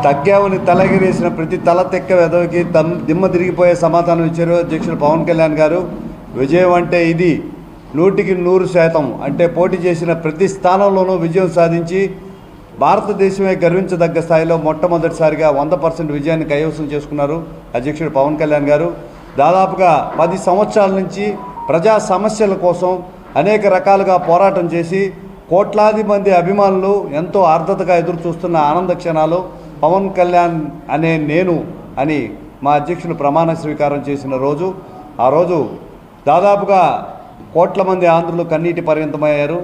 తగ్గావని తలగిరేసిన ప్రతి తల తెక్క వెదవికి దిమ్మ తిరిగిపోయే సమాధానం ఇచ్చారు అధ్యక్షుడు పవన్ కళ్యాణ్ గారు. విజయం అంటే ఇది 100% అంటే పోటీ చేసిన ప్రతి స్థానంలోనూ విజయం సాధించి భారతదేశమే గర్వించదగ్గ స్థాయిలో మొట్టమొదటిసారిగా 100% విజయాన్ని కైవసం చేసుకున్నారు అధ్యక్షుడు పవన్ కళ్యాణ్ గారు. దాదాపుగా 10 సంవత్సరాల నుంచి ప్రజా సమస్యల కోసం అనేక రకాలుగా పోరాటం చేసి కోట్లాది మంది అభిమానులు ఎంతో ఆర్ద్రతగా ఎదురు చూస్తున్న ఆనంద క్షణాలు పవన్ కళ్యాణ్ అనే నేను అని మా అధ్యక్షులు ప్రమాణ స్వీకారం చేసిన రోజు. ఆ రోజు దాదాపుగా కోట్ల మంది ఆంధ్రులు కన్నీటి పర్యంతమయ్యారు.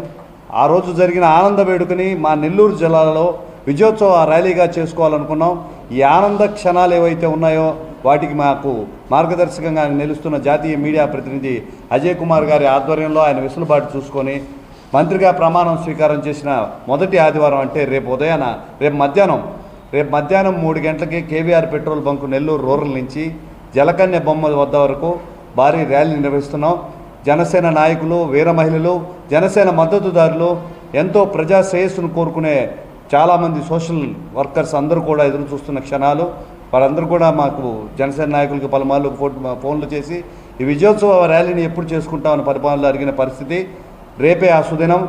ఆ రోజు జరిగిన ఆనంద వేడుకని మా నెల్లూరు జిల్లాలో విజయోత్సవ ర్యాలీగా చేసుకోవాలనుకున్నాం. ఈ ఆనంద క్షణాలు ఏవైతే ఉన్నాయో వాటికి మాకు మార్గదర్శకంగా నిలుస్తున్న జాతీయ మీడియా ప్రతినిధి అజయ్ కుమార్ గారి ఆధ్వర్యంలో ఆయన వెసులుబాటు చూసుకొని మంత్రిగా ప్రమాణం స్వీకారం చేసిన మొదటి ఆదివారం అంటే రేపు మధ్యాహ్నం 3 గంటలకి KVR petrol bunk Nellore rural నుంచి జలకన్య బొమ్మ వద్ద వరకు భారీ ర్యాలీ నిర్వహిస్తున్నాం. జనసేన నాయకులు, వీర మహిళలు, జనసేన మద్దతుదారులు, ఎంతో ప్రజా శ్రేయస్సును కోరుకునే చాలామంది సోషల్ వర్కర్స్ అందరూ కూడా ఎదురు చూస్తున్న క్షణాలు. వారందరూ కూడా మాకు జనసేన నాయకులకు పలుమార్లు ఫోన్లు చేసి ఈ విజయోత్సవ ర్యాలీని ఎప్పుడు చేసుకుంటామని పరిపాలనలో అడిగిన పరిస్థితి. రేపే ఆ సుదినం.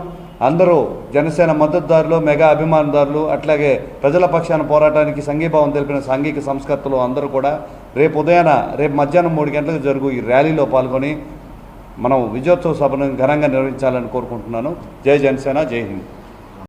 అందరూ జనసేన మద్దతుదారులు, మెగా అభిమానదారులు, అట్లాగే ప్రజల పక్షాన పోరాటానికి సంఘీభావం తెలిపిన సాంఘిక సంస్కర్తలు అందరూ కూడా రేపు మధ్యాహ్నం 3 గంటలకు జరుగు ఈ ర్యాలీలో పాల్గొని మనం విజయోత్సవ సభను ఘనంగా నిర్వహించాలని కోరుకుంటున్నాను. జై జనసేన, జై హింద్.